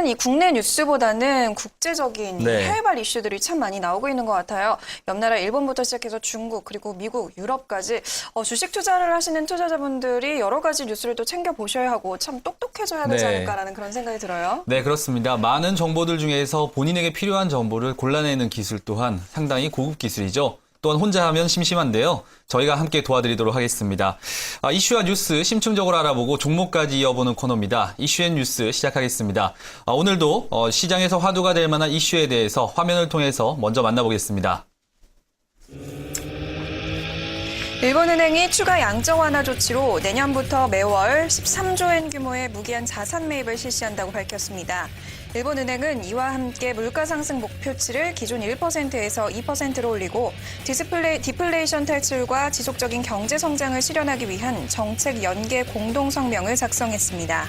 이 국내 뉴스보다는 국제적인 네. 해외발 이슈들이 참 많이 나오고 있는 것 같아요. 옆 나라 일본부터 시작해서 중국, 그리고 미국, 유럽까지 주식 투자를 하시는 투자자분들이 여러 가지 뉴스를 또 챙겨보셔야 하고 참 똑똑해져야 되지 네. 않을까라는 그런 생각이 들어요. 네, 그렇습니다. 많은 정보들 중에서 본인에게 필요한 정보를 골라내는 기술 또한 상당히 고급 기술이죠. 또한 혼자 하면 심심한데요. 저희가 함께 도와드리도록 하겠습니다. 이슈와 뉴스 심층적으로 알아보고 종목까지 이어보는 코너입니다. 이슈앤뉴스 시작하겠습니다. 오늘도 시장에서 화두가 될 만한 이슈에 대해서 화면을 통해서 먼저 만나보겠습니다. 일본은행이 추가 양적 완화 조치로 내년부터 매월 13조엔 규모의 무기한 자산 매입을 실시한다고 밝혔습니다. 일본은행은 이와 함께 물가 상승 목표치를 기존 1%에서 2%로 올리고 디플레이션 탈출과 지속적인 경제 성장을 실현하기 위한 정책 연계 공동 성명을 작성했습니다.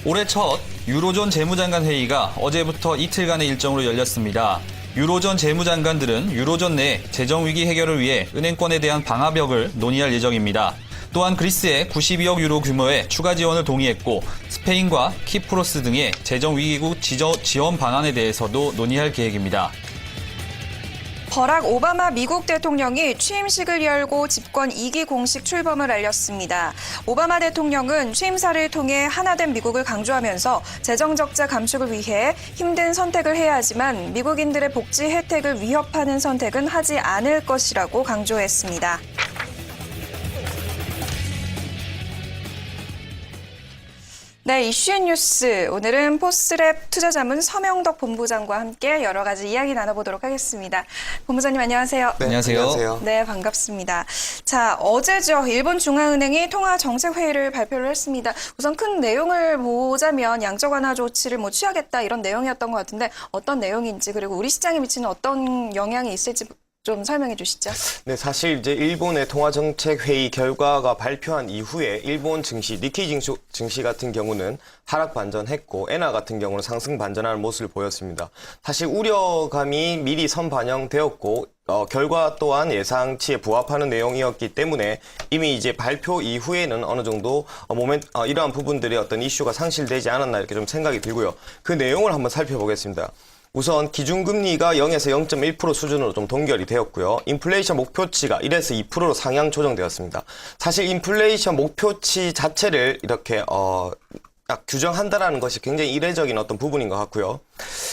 올해 첫 유로존 재무장관 회의가 어제부터 이틀간의 일정으로 열렸습니다. 유로존 재무장관들은 유로존 내 재정위기 해결을 위해 은행권에 대한 방화벽을 논의할 예정입니다. 또한 그리스의 92억 유로 규모의 추가 지원을 동의했고 스페인과 키프로스 등의 재정위기국 지원 방안에 대해서도 논의할 계획입니다. 버락 오바마 미국 대통령이 취임식을 열고 집권 2기 공식 출범을 알렸습니다. 오바마 대통령은 취임사를 통해 하나된 미국을 강조하면서 재정 적자 감축을 위해 힘든 선택을 해야 하지만 미국인들의 복지 혜택을 위협하는 선택은 하지 않을 것이라고 강조했습니다. 네, 이슈앤뉴스. 오늘은 포스랩 투자자문 서명덕 본부장과 함께 여러 가지 이야기 나눠보도록 하겠습니다. 본부장님 안녕하세요. 네, 안녕하세요. 네, 반갑습니다. 자, 어제죠. 일본 중앙은행이 통화정책회의를 발표를 했습니다. 우선 큰 내용을 보자면 양적 완화 조치를 취하겠다 이런 내용이었던 것 같은데 어떤 내용인지 그리고 우리 시장에 미치는 어떤 영향이 있을지 좀 설명해 주시죠. 네, 사실 이제 일본의 통화정책회의 결과가 발표한 이후에 일본 증시, 니케이 증시 같은 경우는 하락 반전했고 엔화 같은 경우는 상승 반전하는 모습을 보였습니다. 사실 우려감이 미리 선반영되었고 결과 또한 예상치에 부합하는 내용이었기 때문에 이미 이제 발표 이후에는 어느 정도 이러한 부분들의 어떤 이슈가 상실되지 않았나 이렇게 좀 생각이 들고요. 그 내용을 한번 살펴보겠습니다. 우선 기준금리가 0에서 0.1% 수준으로 좀 동결이 되었고요. 인플레이션 목표치가 1에서 2%로 상향 조정되었습니다. 사실 인플레이션 목표치 자체를 이렇게 딱 규정한다라는 것이 굉장히 이례적인 어떤 부분인 것 같고요.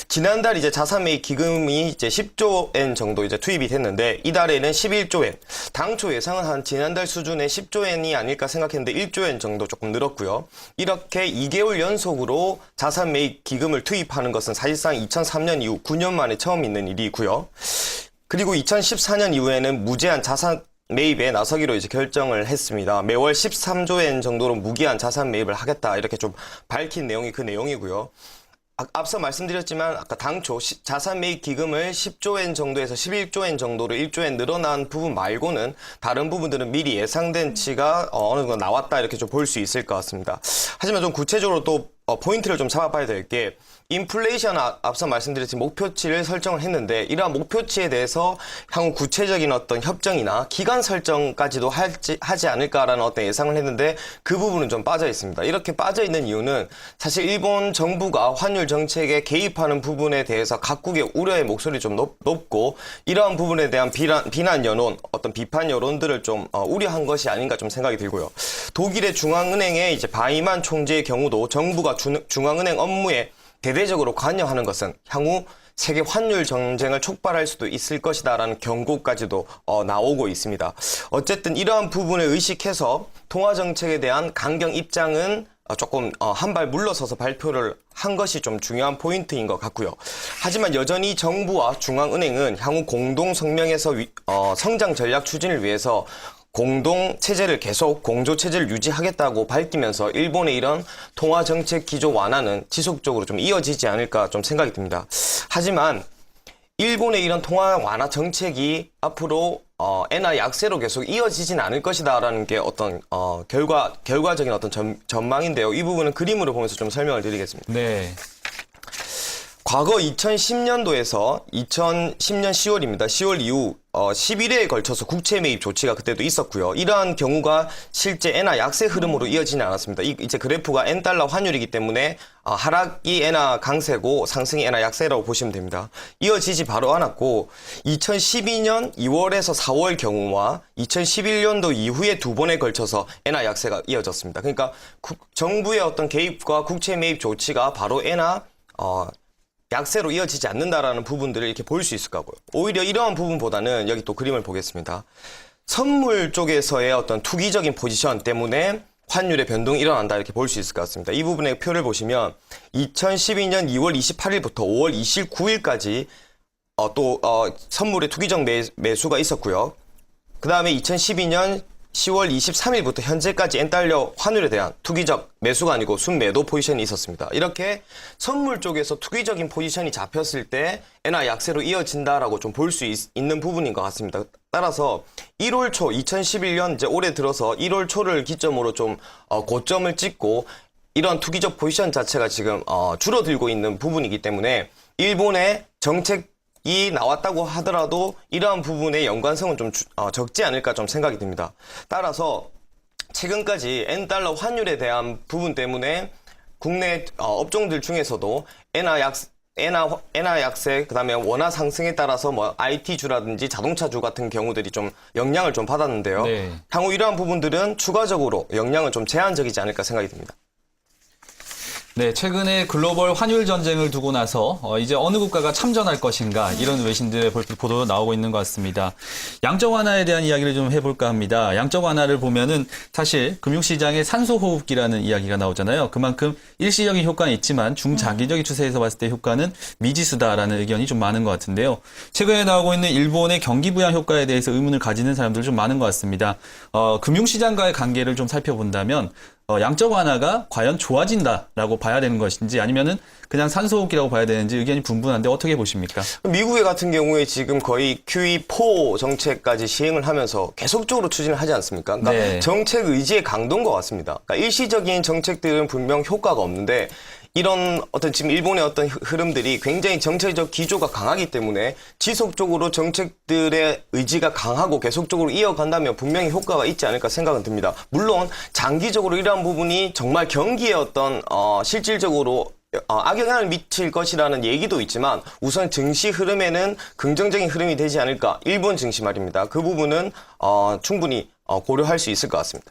지난달 이제 자산매입 기금이 이제 10조 엔 정도 이제 투입이 됐는데 이달에는 11조 엔. 당초 예상은 한 지난달 수준의 10조 엔이 아닐까 생각했는데 1조 엔 정도 조금 늘었고요. 이렇게 2개월 연속으로 자산매입 기금을 투입하는 것은 사실상 2003년 이후 9년 만에 처음 있는 일이고요. 그리고 2014년 이후에는 무제한 자산 매입에 나서기로 이제 결정을 했습니다. 매월 13조 엔 정도로 무기한 자산 매입을 하겠다 이렇게 좀 밝힌 내용이 그 내용이고요. 앞서 말씀드렸지만 아까 당초 자산 매입 기금을 10조 엔 정도에서 11조 엔 정도로 1조 엔 늘어난 부분 말고는 다른 부분들은 미리 예상된 치가 어느 정도 나왔다 이렇게 좀 볼 수 있을 것 같습니다. 하지만 좀 구체적으로 또 포인트를 좀 잡아봐야 될 게 인플레이션 앞서 말씀드렸듯이 목표치를 설정을 했는데 이러한 목표치에 대해서 향후 구체적인 어떤 협정이나 기간 설정까지도 하지 않을까라는 어떤 예상을 했는데 그 부분은 좀 빠져 있습니다. 이렇게 빠져 있는 이유는 사실 일본 정부가 환율 정책에 개입하는 부분에 대해서 각국의 우려의 목소리 좀 높고 이러한 부분에 대한 비난 여론, 어떤 비판 여론들을 좀 우려한 것이 아닌가 좀 생각이 들고요. 독일의 중앙은행의 이제 바이만 총재의 경우도 정부가 중앙은행 업무에 대대적으로 관여하는 것은 향후 세계 환율 전쟁을 촉발할 수도 있을 것이다라는 경고까지도 나오고 있습니다. 어쨌든 이러한 부분을 의식해서 통화정책에 대한 강경 입장은 조금 한 발 물러서서 발표를 한 것이 좀 중요한 포인트인 것 같고요. 하지만 여전히 정부와 중앙은행은 향후 공동 성명에서 성장 전략 추진을 위해서 공동 체제를 계속 공조 체제를 유지하겠다고 밝히면서 일본의 이런 통화 정책 기조 완화는 지속적으로 좀 이어지지 않을까 좀 생각이 듭니다. 하지만 일본의 이런 통화 완화 정책이 앞으로 엔화 약세로 계속 이어지진 않을 것이다라는 게 어떤 결과적인 어떤 전망인데요. 이 부분은 그림으로 보면서 좀 설명을 드리겠습니다. 네. 과거 2010년도에서 2010년 10월입니다. 10월 이후 11회에 걸쳐서 국채 매입 조치가 그때도 있었고요. 이러한 경우가 실제 엔화 약세 흐름으로 이어지지 않았습니다. 이제 그래프가 엔달러 환율이기 때문에 하락이 엔화 강세고 상승이 엔화 약세라고 보시면 됩니다. 이어지지 바로 않았고 2012년 2월에서 4월 경우와 2011년도 이후에 두 번에 걸쳐서 엔화 약세가 이어졌습니다. 그러니까 정부의 어떤 개입과 국채 매입 조치가 바로 엔화 약세로 이어지지 않는다라는 부분들을 이렇게 볼 수 있을 거고요. 오히려 이러한 부분보다는 여기 또 그림을 보겠습니다. 선물 쪽에서의 어떤 투기적인 포지션 때문에 환율의 변동이 일어난다 이렇게 볼 수 있을 것 같습니다. 이 부분의 표를 보시면 2012년 2월 28일부터 5월 29일까지 또 선물의 투기적 매수가 있었고요. 그 다음에 2012년 10월 23일부터 현재까지 엔달러 환율에 대한 투기적 매수가 아니고 순매도 포지션이 있었습니다. 이렇게 선물 쪽에서 투기적인 포지션이 잡혔을 때 엔화 약세로 이어진다라고 좀 볼 수 있는 부분인 것 같습니다. 따라서 1월 초 2011년 이제 올해 들어서 1월 초를 기점으로 좀 고점을 찍고 이런 투기적 포지션 자체가 지금 줄어들고 있는 부분이기 때문에 일본의 정책이 나왔다고 하더라도 이러한 부분의 연관성은 좀 적지 않을까 좀 생각이 듭니다. 따라서 최근까지 엔달러 환율에 대한 부분 때문에 국내 업종들 중에서도 엔화 약세, 그다음에 원화 상승에 따라서 뭐 IT주라든지 자동차주 같은 경우들이 좀 영향을 좀 받았는데요. 네. 향후 이러한 부분들은 추가적으로 영향은 좀 제한적이지 않을까 생각이 듭니다. 네, 최근에 글로벌 환율 전쟁을 두고 나서 이제 어느 국가가 참전할 것인가 이런 외신들의 보도가 나오고 있는 것 같습니다. 양적 완화에 대한 이야기를 좀 해볼까 합니다. 양적 완화를 보면은 사실 금융시장의 산소 호흡기라는 이야기가 나오잖아요. 그만큼 일시적인 효과는 있지만 중장기적인 추세에서 봤을 때 효과는 미지수다라는 의견이 좀 많은 것 같은데요. 최근에 나오고 있는 일본의 경기 부양 효과에 대해서 의문을 가지는 사람들 좀 많은 것 같습니다. 금융시장과의 관계를 좀 살펴본다면 양적 완화가 과연 좋아진다라고 봐야 되는 것인지 아니면은 그냥 산소호흡기라고 봐야 되는지 의견이 분분한데 어떻게 보십니까? 미국의 같은 경우에 지금 거의 QE4 정책까지 시행을 하면서 계속적으로 추진을 하지 않습니까? 그러니까 네. 정책 의지의 강도인 것 같습니다. 그러니까 일시적인 정책들은 분명 효과가 없는데 이런 어떤 지금 일본의 어떤 흐름들이 굉장히 정책적 기조가 강하기 때문에 지속적으로 정책들의 의지가 강하고 계속적으로 이어간다면 분명히 효과가 있지 않을까 생각은 듭니다. 물론 장기적으로 이러한 부분이 정말 경기에 어떤 실질적으로 악영향을 미칠 것이라는 얘기도 있지만 우선 증시 흐름에는 긍정적인 흐름이 되지 않을까. 일본 증시 말입니다. 그 부분은 충분히 고려할 수 있을 것 같습니다.